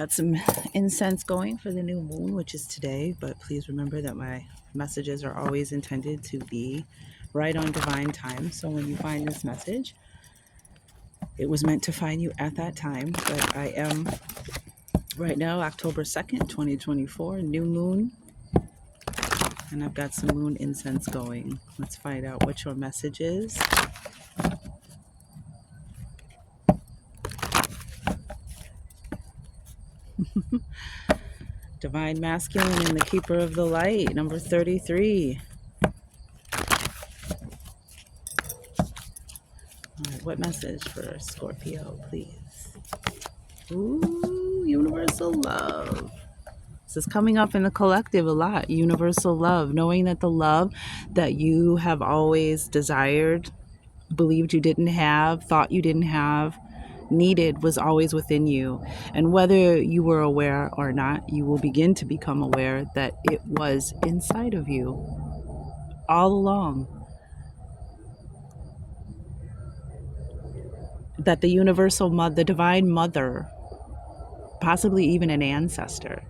got some incense going for the new moon, which is today, but please remember that my messages are always intended to be right on divine time. So when you find this message, it was meant to find you at that time. But I am right now, October 2nd, 2024, new moon, and I've got some moon incense going. Let's find out what your message is. Divine Masculine and the Keeper of the Light, number 33. All right, what message for Scorpio, please? Ooh, universal love. This is coming up in the collective a lot. Universal love. Knowing that the love that you have always desired, believed you didn't have, thought you didn't have, needed was always within you. And whether you were aware or not, you will begin to become aware that it was inside of you all along. That the universal mother, the divine mother, possibly even an ancestor,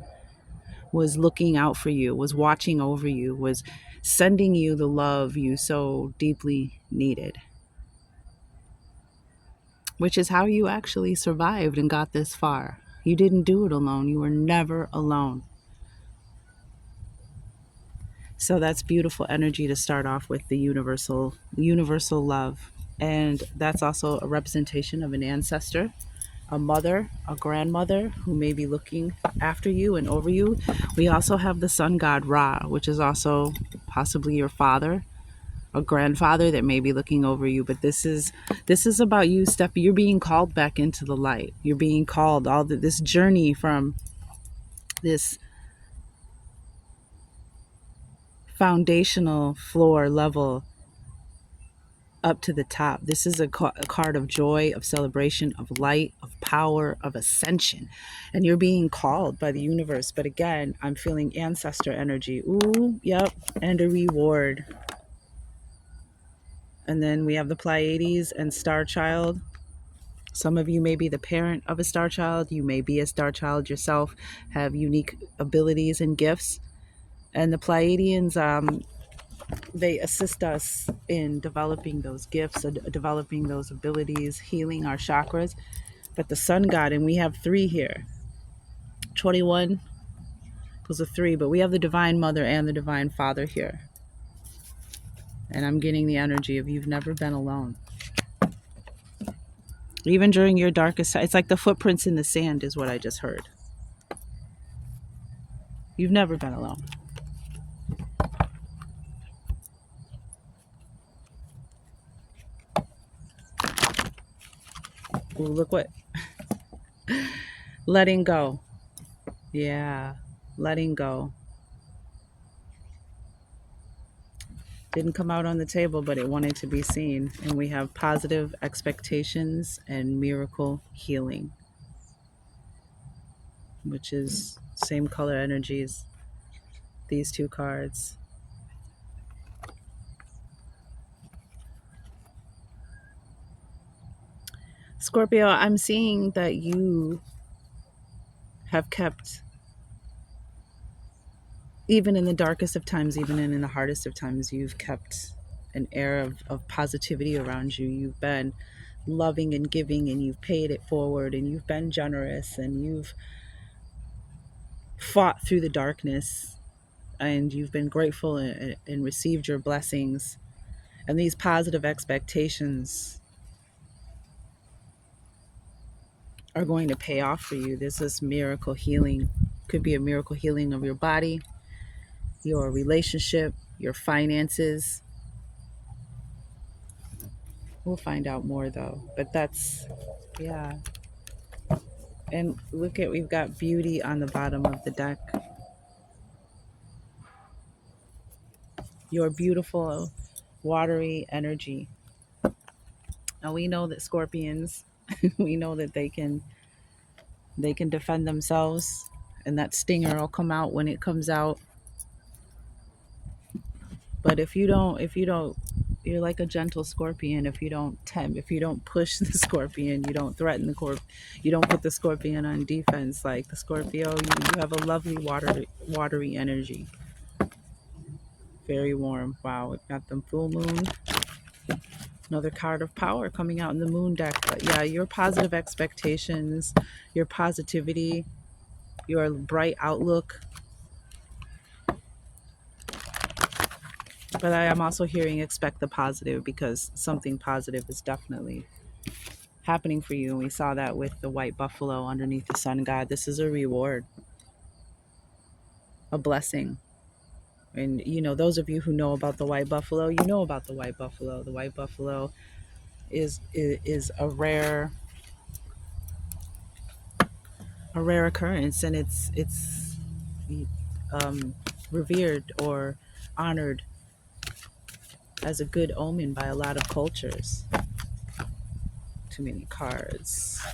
was looking out for you, was watching over you, was sending you the love you so deeply needed. Which is how you actually survived and got this far. You didn't do it alone. You were never alone. So that's beautiful energy to start off with, the universal love. And that's also a representation of an ancestor, a mother, a grandmother who may be looking after you and over you. We also have the sun god Ra, which is also possibly your father, a grandfather that may be looking over you. But this is about you, you're being called back into the light. You're being called, this journey from this foundational floor level up to the top. This is a card of joy, of celebration, of light, of power, of ascension. And you're being called by the universe. But again, I'm feeling ancestor energy. Ooh, yep. And a reward. And then we have the Pleiades and Star Child. Some of you may be the parent of a star child. You may be a star child yourself, have unique abilities and gifts. And the Pleiadians, they assist us in developing those gifts, developing those abilities, healing our chakras. But the sun god, and we have 3 here. 21 was a 3, but we have the divine mother and the divine father here. And I'm getting the energy of you've never been alone. Even during your darkest time, it's like the footprints in the sand is what I just heard. You've never been alone. Ooh, look what. Letting go. Yeah, letting go. Didn't come out on the table, but it wanted to be seen. And we have positive expectations and miracle healing, which is same color energies, these 2 cards. Scorpio, I'm seeing that you have kept, even in the darkest of times, even in the hardest of times, you've kept an air of positivity around you. You've been loving and giving, and you've paid it forward, and you've been generous, and you've fought through the darkness, and you've been grateful and received your blessings. And these positive expectations are going to pay off for you. There's this miracle healing. Could be a miracle healing of your body, your relationship, your finances. We'll find out more though. But that's, yeah. And look at, we've got beauty on the bottom of the deck. Your beautiful, watery energy. Now we know that Scorpions, we know that they can defend themselves, and that stinger will come out when it comes out. But if you don't You're like a gentle scorpion. If you don't push the scorpion, you don't threaten you don't put the scorpion on defense. Like the Scorpio, you have a lovely watery energy. Very warm. Wow, we've got the full moon. Another card of power coming out in the moon deck. But yeah, your positive expectations, your positivity, your bright outlook. But I am also hearing expect the positive, because something positive is definitely happening for you. And we saw that with the white buffalo underneath the sun god. This is a reward, a blessing. And those of you who know about the white buffalo, you know about the white buffalo. The white buffalo is a rare occurrence, and it's um, revered or honored as a good omen by a lot of cultures. Too many cards.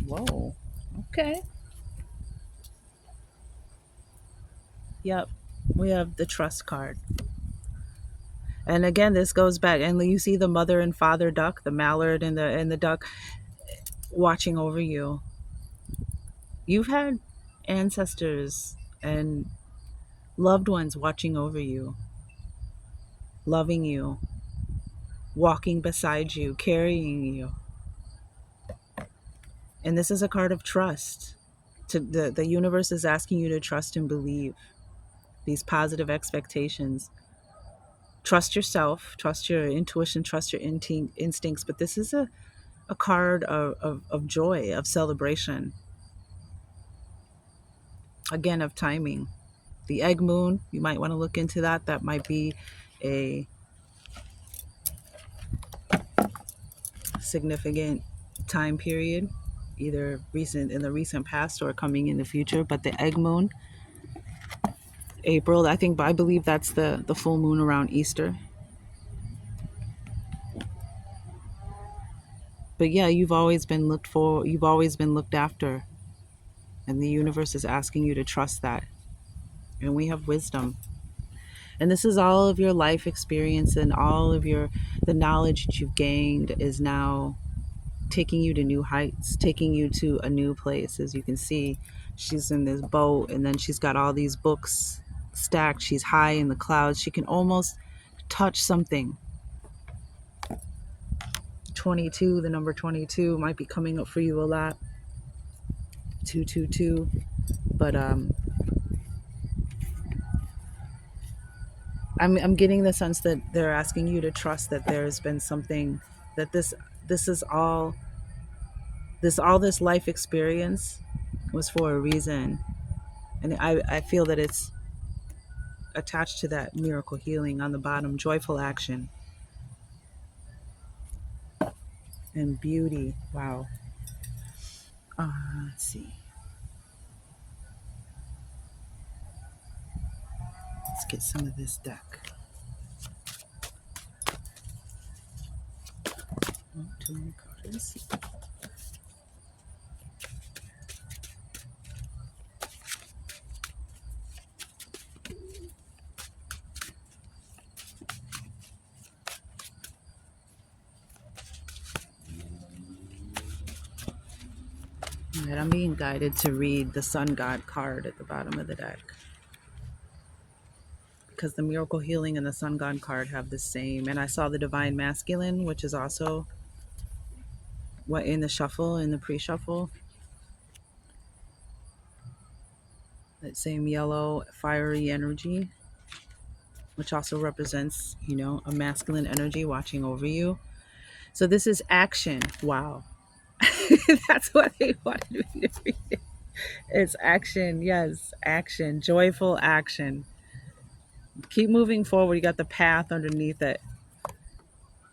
Whoa. Okay. Yep. We have the trust card. And again, this goes back, and you see the mother and father duck, the mallard and the duck watching over you. You've had ancestors and loved ones watching over you, loving you, walking beside you, carrying you. And this is a card of trust. The universe is asking you to trust and believe these positive expectations. Trust yourself, trust your intuition, trust your instincts. But this is a card of joy, of celebration, again, of timing. The egg moon, you might want to look into that. That might be a significant time period, either recent in the recent past or coming in the future. But the egg moon, April, I believe that's the full moon around Easter. But yeah, you've always been looked after, and the universe is asking you to trust that. And we have wisdom. And this is all of your life experience, and all of the knowledge that you've gained is now taking you to new heights, taking you to a new place. As you can see, she's in this boat, and then she's got all these books stacked. She's high in the clouds. She can almost touch something. 22, the number 22 might be coming up for you a lot. 222. But I'm getting the sense that they're asking you to trust that there's been something, that this is all this life experience was for a reason. And I feel that it's attached to that miracle healing on the bottom. Joyful action and beauty. Wow. Let's see. Let's get some of this deck. Oh, too many cards. All right, I'm being guided to read the Sun God card at the bottom of the deck, because the miracle healing and the Sun God card have the same. And I saw the divine masculine, which is also what in the shuffle, in the pre-shuffle. That same yellow fiery energy, which also represents, a masculine energy watching over you. So this is action. Wow. That's what they wanted me to read. It's action. Yes, action. Joyful action. Keep moving forward. You got the path underneath it.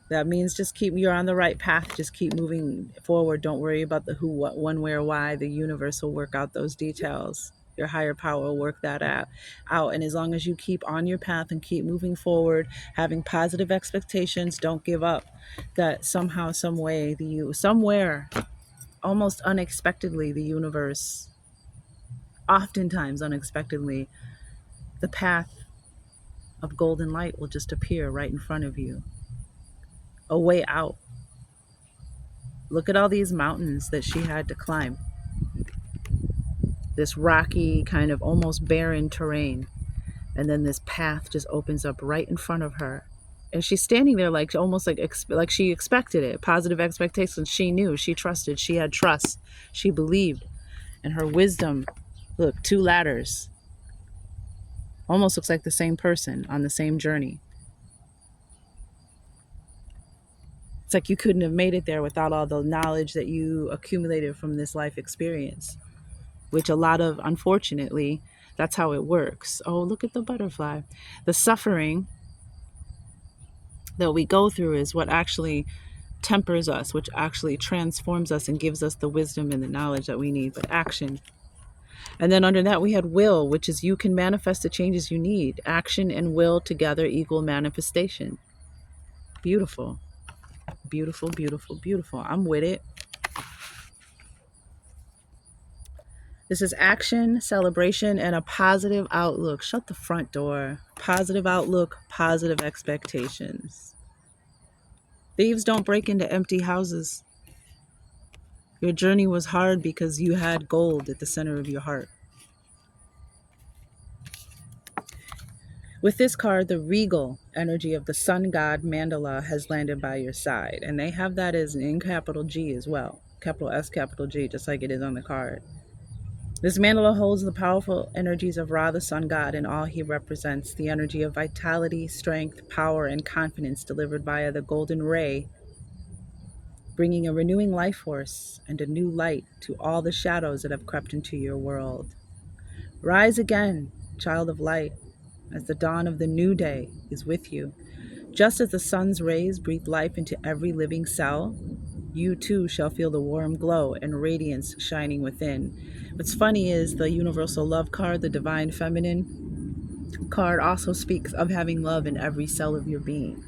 That means you're on the right path. Just keep moving forward. Don't worry about the who, what, when, where, why. The universe will work out those details. Your higher power will work that out. And as long as you keep on your path and keep moving forward, having positive expectations, don't give up. That somehow, some way, somewhere, almost unexpectedly, the universe oftentimes, unexpectedly, the path of golden light will just appear right in front of you, a way out. Look at all these mountains that she had to climb, this rocky, kind of almost barren terrain. And then this path just opens up right in front of her. And she's standing there like almost like she expected it, positive expectations. She knew, she trusted, she had trust, she believed. And her wisdom, look, two ladders. Almost looks like the same person on the same journey. It's like you couldn't have made it there without all the knowledge that you accumulated from this life experience, which a lot of, unfortunately, that's how it works. Oh, look at the butterfly. The suffering that we go through is what actually tempers us, which actually transforms us and gives us the wisdom and the knowledge that we need. But action. And then under that, we had will, which is you can manifest the changes you need. Action and will together equal manifestation. Beautiful. Beautiful, beautiful, beautiful. I'm with it. This is action, celebration, and a positive outlook. Shut the front door. Positive outlook, positive expectations. Thieves don't break into empty houses. Your journey was hard because you had gold at the center of your heart. With this card, the regal energy of the sun god Mandala has landed by your side. And they have that as in capital G as well. Capital S, capital G, just like it is on the card. This mandala holds the powerful energies of Ra, the sun god, and all he represents, the energy of vitality, strength, power, and confidence delivered via the golden ray, bringing a renewing life force and a new light to all the shadows that have crept into your world. Rise again, child of light, as the dawn of the new day is with you. Just as the sun's rays breathe life into every living cell, you too shall feel the warm glow and radiance shining within. What's funny is the universal love card, the divine feminine card, also speaks of having love in every cell of your being.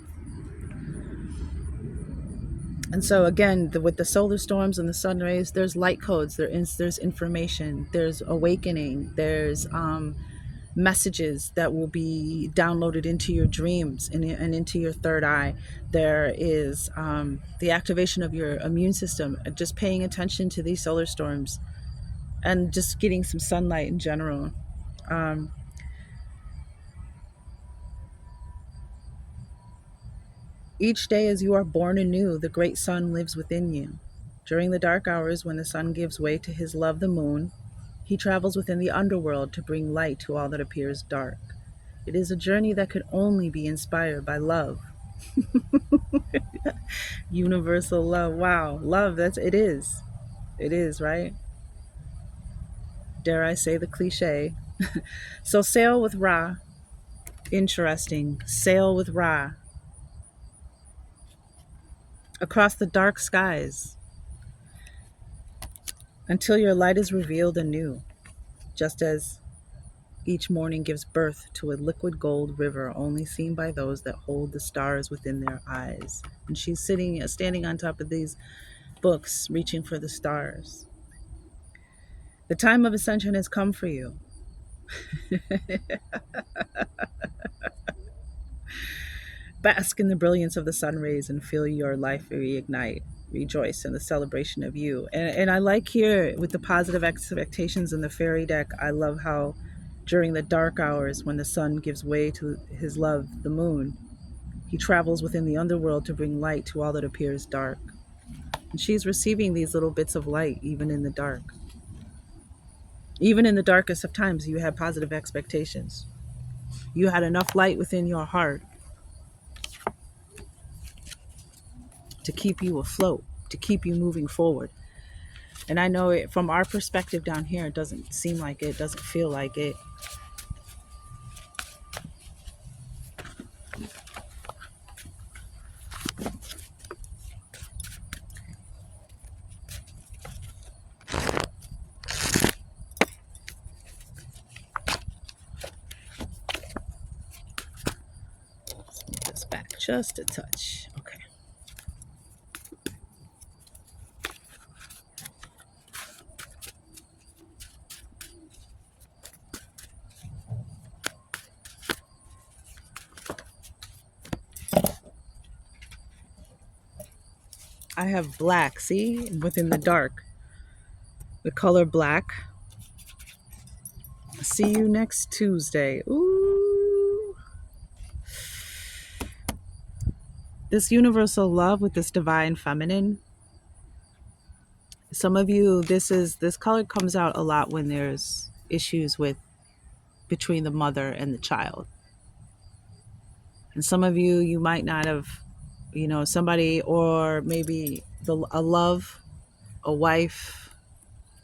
And so again, with the solar storms and the sun rays, there's light codes, there's information, there's awakening, there's messages that will be downloaded into your dreams and into your third eye. There is the activation of your immune system, just paying attention to these solar storms and just getting some sunlight in general. Each day as you are born anew, the great sun lives within you. During the dark hours when the sun gives way to his love, the moon, he travels within the underworld to bring light to all that appears dark. It is a journey that could only be inspired by love. Universal love. Wow. Love, it is. It is, right? Dare I say the cliche. So sail with Ra. Interesting. Sail with Ra. Across the dark skies. Until your light is revealed anew. Just as each morning gives birth to a liquid gold river only seen by those that hold the stars within their eyes. And she's standing on top of these books, reaching for the stars. The time of ascension has come for you. Bask in the brilliance of the sun rays and feel your life reignite. Rejoice in the celebration of you. And I like here with the positive expectations in the fairy deck, I love how during the dark hours when the sun gives way to his love, the moon, he travels within the underworld to bring light to all that appears dark. And she's receiving these little bits of light even in the dark. Even in the darkest of times, you had positive expectations. You had enough light within your heart to keep you afloat, to keep you moving forward. And I know it from our perspective down here, it doesn't seem like it, doesn't feel like it. Let's move this back just a touch. Okay. I have black, see? Within the dark. The color black. See you next Tuesday. Ooh. This universal love with this divine feminine. Some of you, this color comes out a lot when there's issues with between the mother and the child. And some of you, you might not have, somebody, or maybe a love, a wife,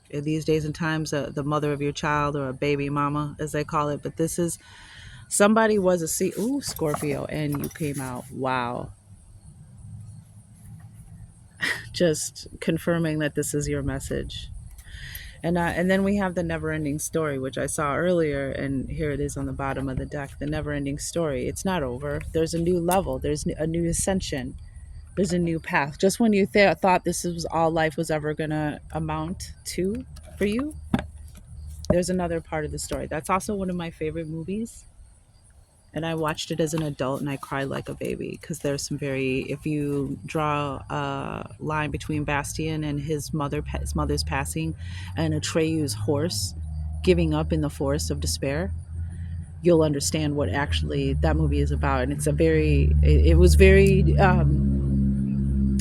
in these days and times, the mother of your child, or a baby mama, as they call it. But this is somebody was Scorpio, and you came out. Wow. Just confirming that this is your message. And then we have the never-ending story, which I saw earlier, and here it is on the bottom of the deck. The never-ending story. It's not over. There's a new level. There's a new ascension. There's a new path. Just when you thought this was all life was ever going to amount to for you, there's another part of the story. That's also one of my favorite movies. And I watched it as an adult, and I cried like a baby, because there's some if you draw a line between Bastian and his mother's passing, and Atreyu's horse giving up in the forest of despair, you'll understand what actually that movie is about. And it was very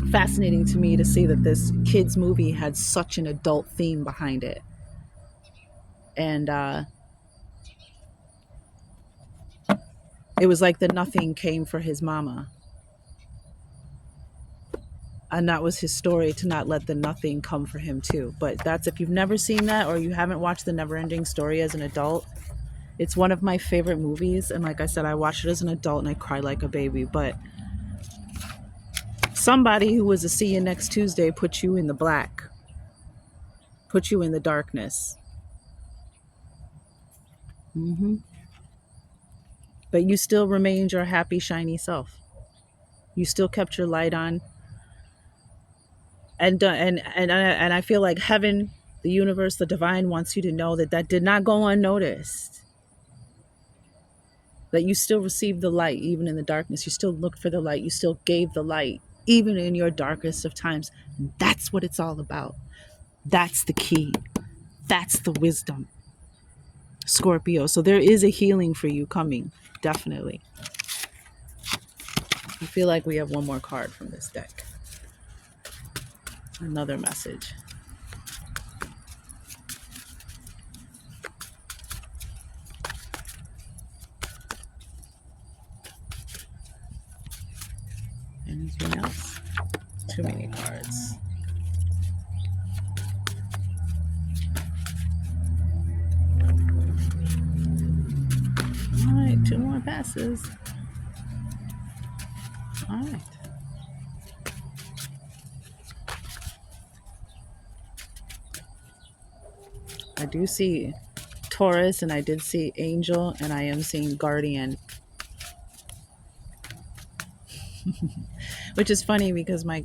fascinating to me to see that this kids movie had such an adult theme behind it. And it was like the nothing came for his mama. And that was his story, to not let the nothing come for him too. But that's, if you've never seen that, or you haven't watched The Neverending Story as an adult, it's one of my favorite movies. And like I said, I watched it as an adult and I cried like a baby. But somebody who was a see you next Tuesday put you in the black, put you in the darkness. But you still remained your happy, shiny self. You still kept your light on. And I feel like heaven, the universe, the divine wants you to know that did not go unnoticed. That you still received the light even in the darkness. You still looked for the light. You still gave the light even in your darkest of times. That's what it's all about. That's the key. That's the wisdom, Scorpio. So there is a healing for you coming, definitely. I feel like we have one more card from this deck. Another message. Anything else? Too many cards. All right, 2 more passes. All right. I do see Taurus, and I did see Angel, and I am seeing Guardian. Which is funny, because my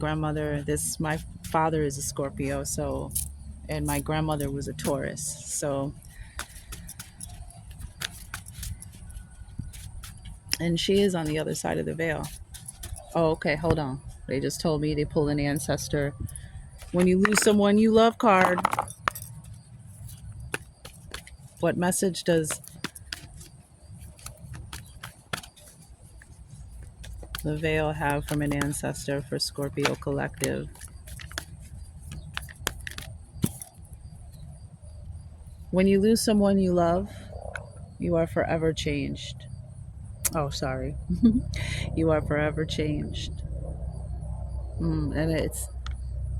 father is a Scorpio, and my grandmother was a Taurus. So, and she is on the other side of the veil. Oh, okay, hold on. They just told me they pulled an ancestor. When you lose someone you love card. What message does the veil have from an ancestor for Scorpio Collective? When you lose someone you love, you are forever changed. Oh, sorry. You are forever changed. And it's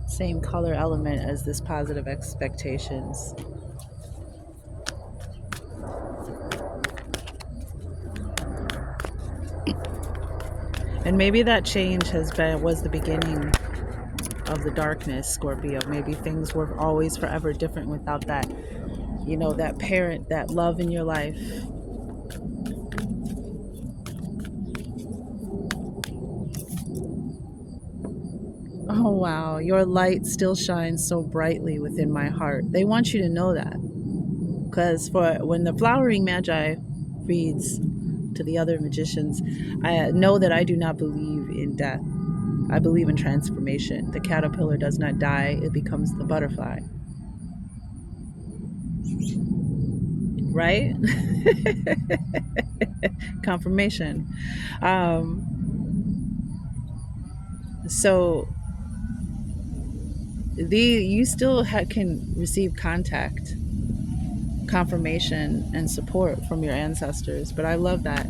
same color element as this positive expectations. And maybe that change was the beginning of the darkness, Scorpio. Maybe things were always forever different without that, that parent, that love in your life. Oh, wow. Your light still shines so brightly within my heart. They want you to know that. Because when the Flowering Magi reads to the other magicians, I know that I do not believe in death. I believe in transformation. The caterpillar does not die, it becomes the butterfly, right? Confirmation. So you still can receive contact, confirmation, and support from your ancestors. But I love that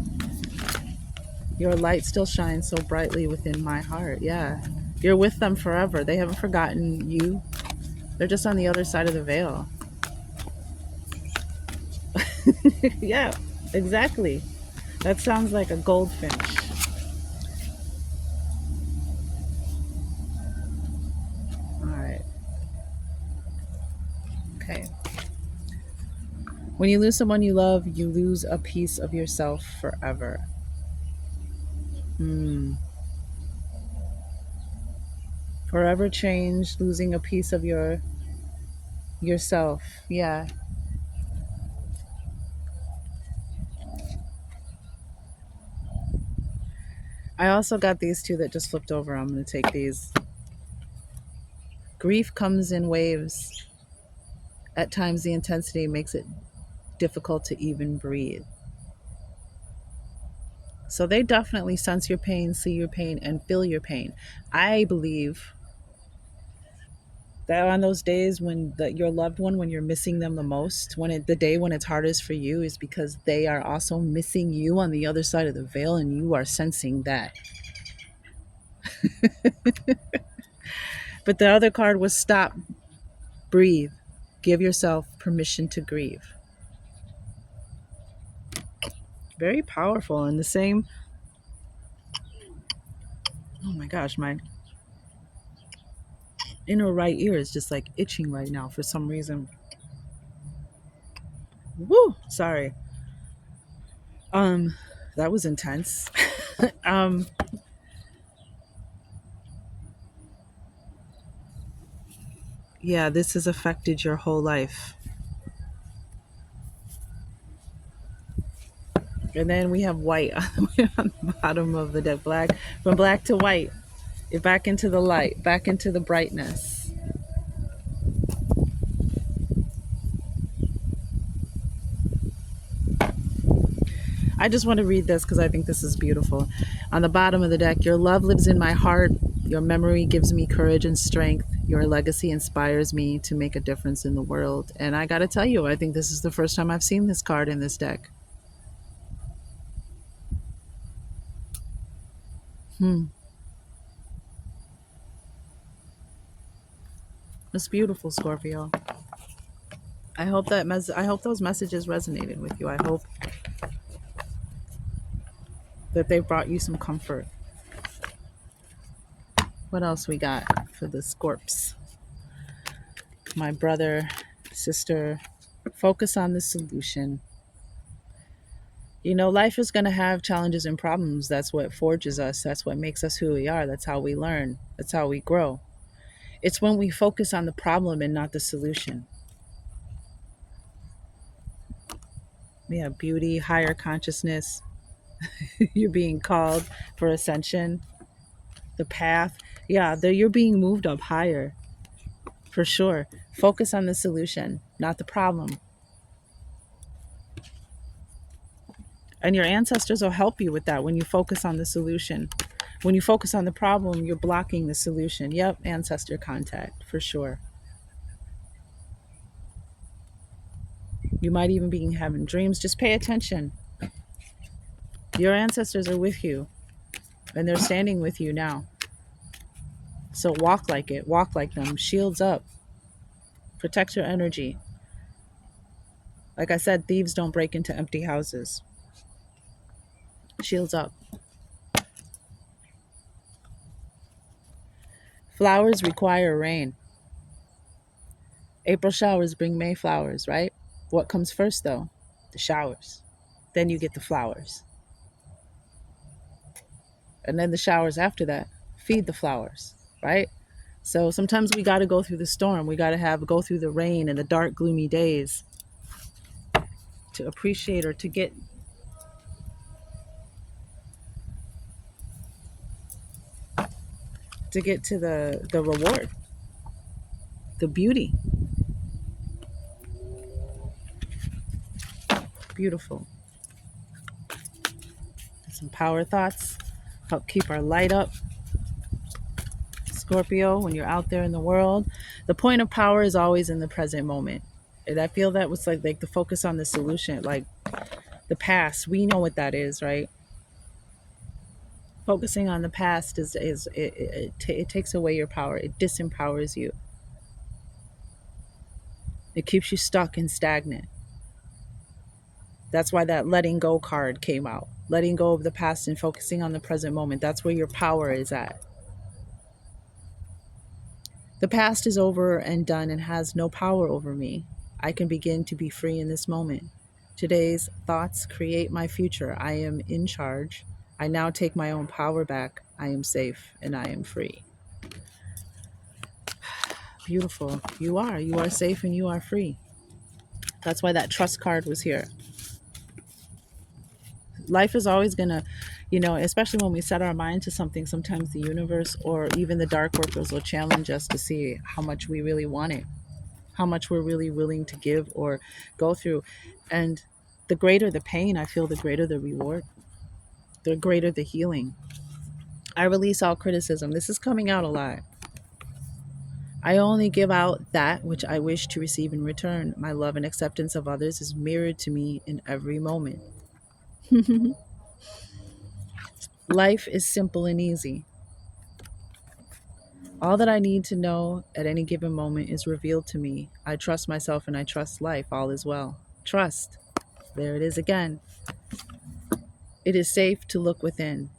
your light still shines so brightly within my heart. Yeah, you're with them forever. They haven't forgotten you. They're just on the other side of the veil. Yeah, exactly. That sounds like a goldfinch. All right. Okay. When you lose someone you love, you lose a piece of yourself forever. Hmm. Forever changed, losing a piece of yourself. Yeah. I also got these two that just flipped over. I'm going to take these. Grief comes in waves. At times, the intensity makes it difficult to even breathe. So they definitely sense your pain, see your pain, and feel your pain. I believe that on those days when your loved one, when you're missing them the most, the day when it's hardest for you, is because they are also missing you on the other side of the veil, and you are sensing that. But the other card was stop, breathe, give yourself permission to grieve. Very powerful. And the same, oh my gosh, my inner right ear is just like itching right now for some reason. Woo, sorry. Um, that was intense. um, yeah, this has affected your whole life. And then we have white on the bottom of the deck. Black, from black to white. You're back into the light, back into the brightness. I just want to read this because I think this is beautiful. On the bottom of the deck, your love lives in my heart. Your memory gives me courage and strength. Your legacy inspires me to make a difference in the world. And I got to tell you, I think this is the first time I've seen this card in this deck. Hmm. It's beautiful, Scorpio. I hope those messages resonated with you. I hope that they brought you some comfort. What else we got for the Scorps? My brother, sister, focus on the solution. You know, life is going to have challenges and problems. That's what forges us. That's what makes us who we are. That's how we learn. That's how we grow. It's when we focus on the problem and not the solution. We have beauty, higher consciousness. You're being called for ascension, the path. Yeah, you're being moved up higher for sure. Focus on the solution, not the problem. And your ancestors will help you with that when you focus on the solution. When you focus on the problem, you're blocking the solution. Yep, ancestor contact for sure. You might even be having dreams. Just pay attention. Your ancestors are with you and they're standing with you now. So walk like it, walk like them, shields up, protect your energy. Like I said, thieves don't break into empty houses. Shields up. Flowers require rain. April showers bring May flowers, right? What comes first though? The showers. Then you get the flowers. And then the showers after that feed the flowers, right? So sometimes we got to go through the storm. We got to go through the rain and the dark, gloomy days to appreciate or to get. to get to the reward, the beauty. Beautiful. Some power thoughts help keep our light up. Scorpio, when you're out there in the world, the point of power is always in the present moment. And I feel that was like the focus on the solution, like the past. We know what that is, right? Focusing on the past it takes away your power. It disempowers you. It keeps you stuck and stagnant. That's why that letting go card came out. Letting go of the past and focusing on the present moment. That's where your power is at. The past is over and done and has no power over me. I can begin to be free in this moment. Today's thoughts create my future. I am in charge. I now take my own power back. I am safe and I am free. Beautiful. You are. You are safe and you are free. That's why that trust card was here. Life is always going to, especially when we set our mind to something, sometimes the universe or even the dark workers will challenge us to see how much we really want it, how much we're really willing to give or go through. And the greater the pain, I feel the greater the reward, the greater the healing. I release all criticism. This is coming out a lot. I only give out that which I wish to receive in return. My love and acceptance of others is mirrored to me in every moment. Life is simple and easy. All that I need to know at any given moment is revealed to me. I trust myself and I trust life. All is well. Trust. There it is again. It is safe to look within.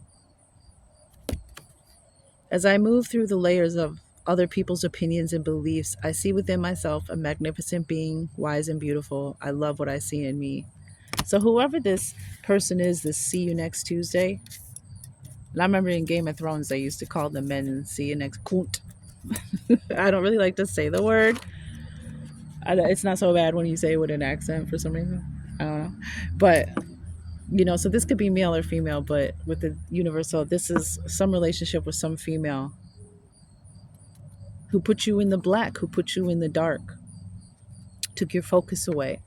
As I move through the layers of other people's opinions and beliefs, I see within myself a magnificent being, wise and beautiful. I love what I see in me. So whoever this person is, this see you next Tuesday, and I remember in Game of Thrones, they used to call the men see you next kunt. I don't really like to say the word. It's not so bad when you say it with an accent for some reason. I don't know. But, so this could be male or female, but with the universal, this is some relationship with some female who put you in the black, who put you in the dark, took your focus away,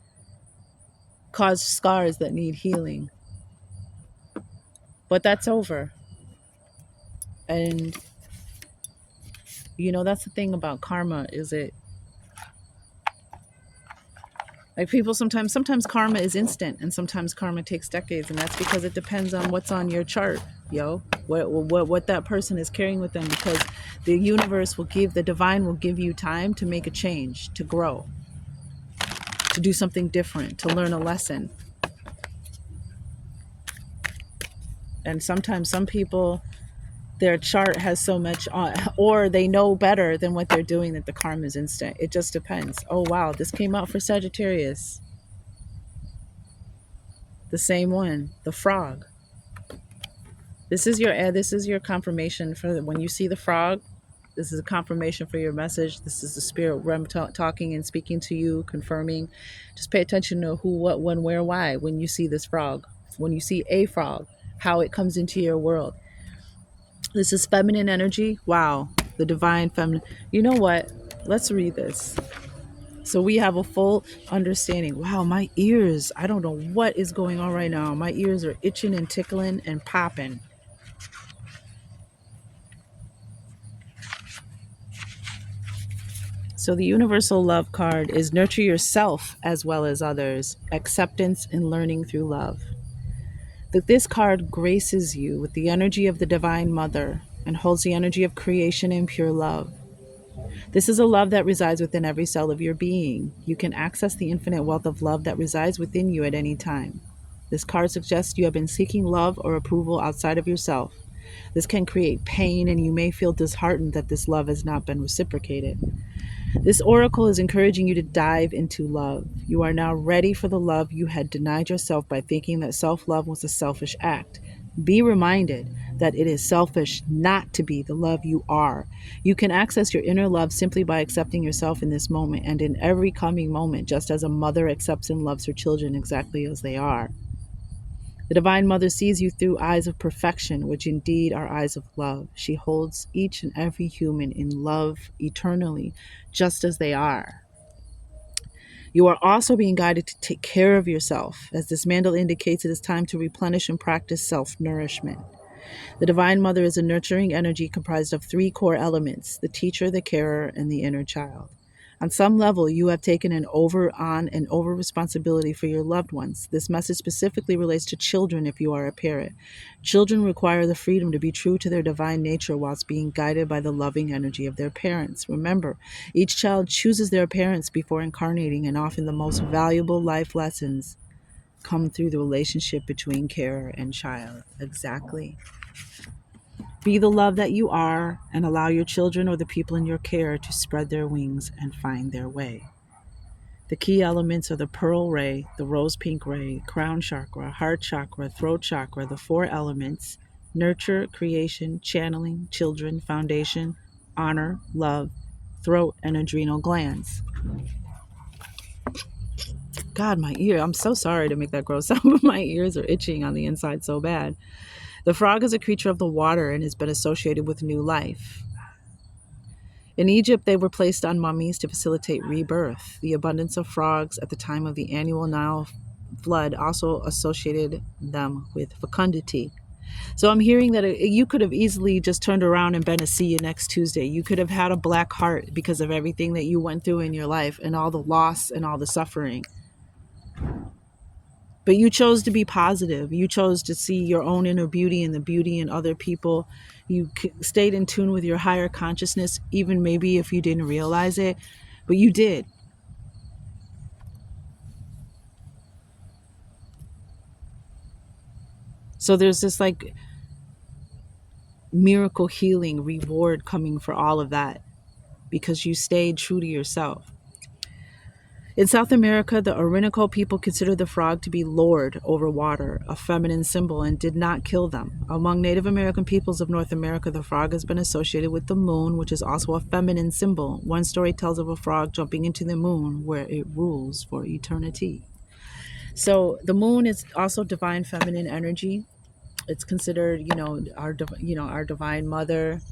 caused scars that need healing. But that's over. And, that's the thing about karma, is it, like people sometimes karma is instant and sometimes karma takes decades, and that's because it depends on what's on your chart, what that person is carrying with them, because the universe will the divine will give you time to make a change, to grow, to do something different, to learn a lesson. And sometimes some people, their chart has so much on, or they know better than what they're doing, that the karma is instant. It just depends. Oh wow, this came out for Sagittarius. The same one, the frog. This is your confirmation for when you see the frog. This is a confirmation for your message. This is the spirit realm talking and speaking to you, confirming. Just pay attention to who, what, when, where, why when you see this frog. When you see a frog, how it comes into your world. This is feminine energy. Wow. The divine feminine. You know what? Let's read this. So we have a full understanding. Wow, my ears. I don't know what is going on right now. My ears are itching and tickling and popping. So the universal love card is nurture yourself as well as others. Acceptance and learning through love. That this card graces you with the energy of the Divine Mother and holds the energy of creation and pure love. This is a love that resides within every cell of your being. You can access the infinite wealth of love that resides within you at any time. This card suggests you have been seeking love or approval outside of yourself. This can create pain, and you may feel disheartened that this love has not been reciprocated. This oracle is encouraging you to dive into love. You are now ready for the love you had denied yourself by thinking that self-love was a selfish act. Be reminded that it is selfish not to be the love you are. You can access your inner love simply by accepting yourself in this moment and in every coming moment, just as a mother accepts and loves her children exactly as they are. The Divine Mother sees you through eyes of perfection, which indeed are eyes of love. She holds each and every human in love eternally, just as they are. You are also being guided to take care of yourself. As this mandal indicates, it is time to replenish and practice self nourishment. The Divine Mother is a nurturing energy comprised of three core elements: the teacher, the carer, and the inner child. On some level, you have taken an over responsibility for your loved ones. This message specifically relates to children if you are a parent. Children require the freedom to be true to their divine nature whilst being guided by the loving energy of their parents. Remember, each child chooses their parents before incarnating, and often the most valuable life lessons come through the relationship between carer and child. Exactly. Be the love that you are and allow your children or the people in your care to spread their wings and find their way. The key elements are the pearl ray, the rose pink ray, crown chakra, heart chakra, throat chakra, the four elements: nurture, creation, channeling, children, foundation, honor, love, throat, and adrenal glands. God, my ear. I'm so sorry to make that gross sound, but my ears are itching on the inside so bad. The frog is a creature of the water and has been associated with new life. In Egypt, they were placed on mummies to facilitate rebirth. The abundance of frogs at the time of the annual Nile flood also associated them with fecundity. So I'm hearing that you could have easily just turned around and been a see you next Tuesday. You could have had a black heart because of everything that you went through in your life and all the loss and all the suffering. But you chose to be positive. You chose to see your own inner beauty and the beauty in other people. You stayed in tune with your higher consciousness, even maybe if you didn't realize it, but you did. So there's this like miracle healing reward coming for all of that because you stayed true to yourself. In South America, the Orinoco people considered the frog to be Lord over water, a feminine symbol, and did not kill them. Among Native American peoples of North America, the frog has been associated with the moon, which is also a feminine symbol. One story tells of a frog jumping into the moon, where it rules for eternity. So the moon is also divine feminine energy. It's considered, our divine mother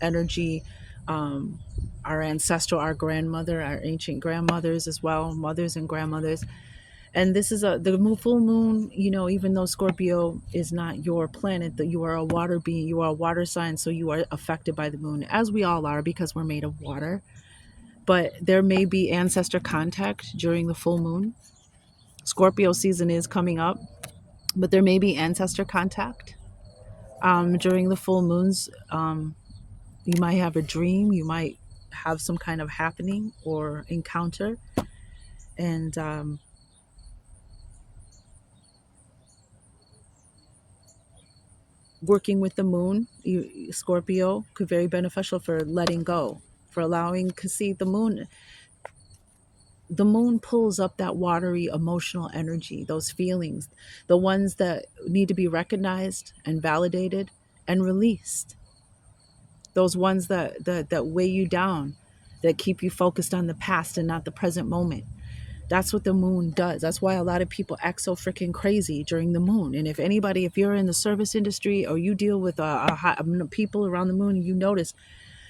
energy, um, our ancestral, our grandmother, our ancient grandmothers as well, mothers and grandmothers. And this is the full moon. Even though Scorpio is not your planet, that you are a water being, you are a water sign, so you are affected by the moon, as we all are, because we're made of water. But there may be ancestor contact during the full moon. Scorpio season is coming up, but there may be ancestor contact during the full moons. You might have a dream, you might have some kind of happening or encounter, and working with the moon, Scorpio, could be very beneficial for letting go, for allowing, because see, the moon pulls up that watery emotional energy, those feelings, the ones that need to be recognized and validated and released, those ones that weigh you down, that keep you focused on the past and not the present moment. That's what the moon does. That's why a lot of people act so freaking crazy during the moon. And if you're in the service industry or you deal with people around the moon, you notice,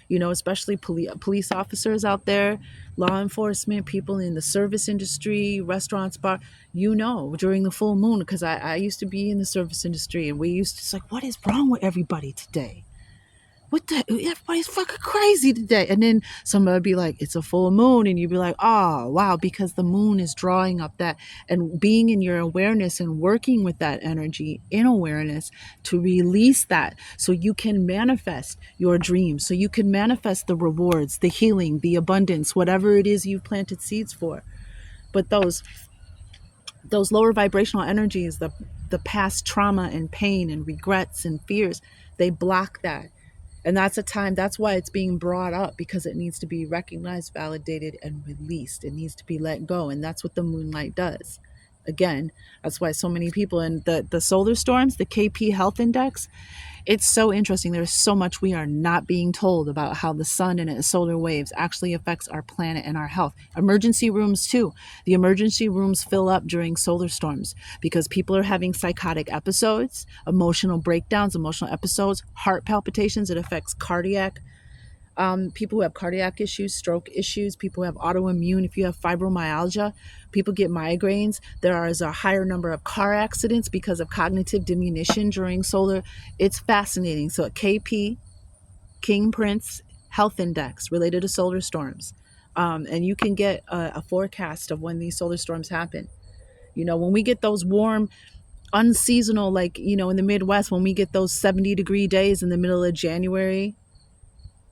especially police officers out there, law enforcement, people in the service industry, restaurants, bar, during the full moon, because I used to be in the service industry, and we used to, it's like, what is wrong with everybody today? What the, everybody's fucking crazy today. And then somebody would be like, it's a full moon. And you'd be like, oh, wow, because the moon is drawing up that, and being in your awareness and working with that energy in awareness to release that so you can manifest your dreams, so you can manifest the rewards, the healing, the abundance, whatever it is you've planted seeds for. But those lower vibrational energies, the past trauma and pain and regrets and fears, they block that. And that's why it's being brought up, because it needs to be recognized, validated, and released. It needs to be let go. And that's what the moonlight does. Again, that's why so many people in the solar storms, the KP health index, it's so interesting. There's so much we are not being told about how the sun and its solar waves actually affects our planet and our health. Emergency rooms too. The emergency rooms fill up during solar storms because people are having psychotic episodes, emotional breakdowns, emotional episodes, heart palpitations. It affects cardiac people who have cardiac issues, stroke issues, people who have autoimmune, if you have fibromyalgia, people get migraines. There is a higher number of car accidents because of cognitive diminution during solar. It's fascinating. So, KP, King Prince Health Index related to solar storms. And you can get a forecast of when these solar storms happen. When we get those warm, unseasonal, like, in the Midwest, when we get those 70-degree days in the middle of January,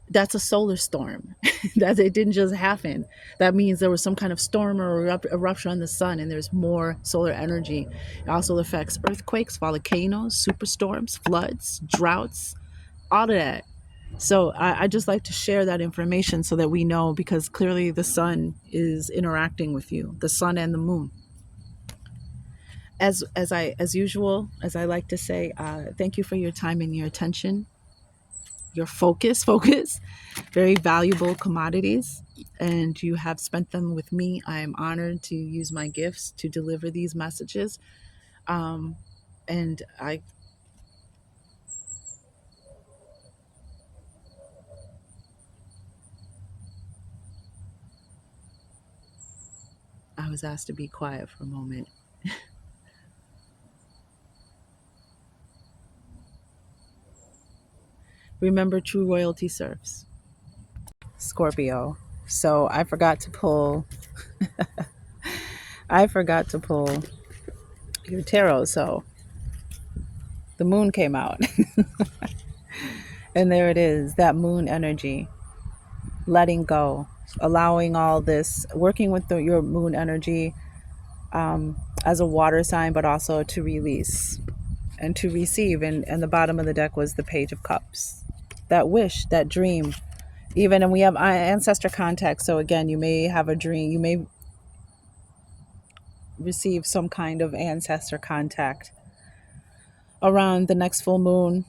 that's a solar storm. That it didn't just happen. That means there was some kind of storm or eruption on the sun, and there's more solar energy. It also affects earthquakes, volcanoes, superstorms, floods, droughts, all of that. So I just like to share that information so that we know, because clearly the sun is interacting with you, the sun and the moon. As usual, as I like to say, thank you for your time and your attention, your focus, very valuable commodities, and you have spent them with me. I am honored to use my gifts to deliver these messages. And I was asked to be quiet for a moment. Remember, true royalty serves. Scorpio. So I forgot to pull your tarot. So the moon came out. And there it is, that moon energy, letting go, allowing all this, working with your moon energy as a water sign, but also to release and to receive. And the bottom of the deck was the Page of Cups. That wish, that dream. And we have ancestor contact. So again, you may have a dream. You may receive some kind of ancestor contact around the next full moon.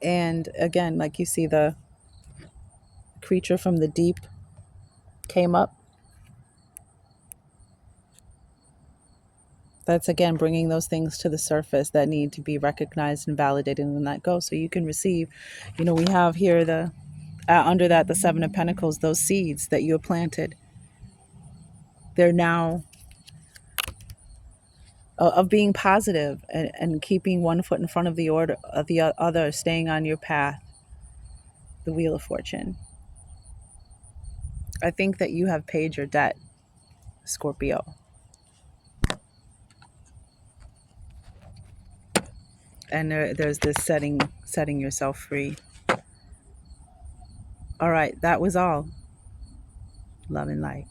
And again, like you see, the creature from the deep came up. That's again bringing those things to the surface that need to be recognized and validated and let go so you can receive. We have here under that, the Seven of Pentacles, those seeds that you have planted. They're now of being positive and keeping one foot in front of the other, staying on your path. The Wheel of Fortune. I think that you have paid your debt, Scorpio. And there's this setting yourself free. All right, that was all. Love and light.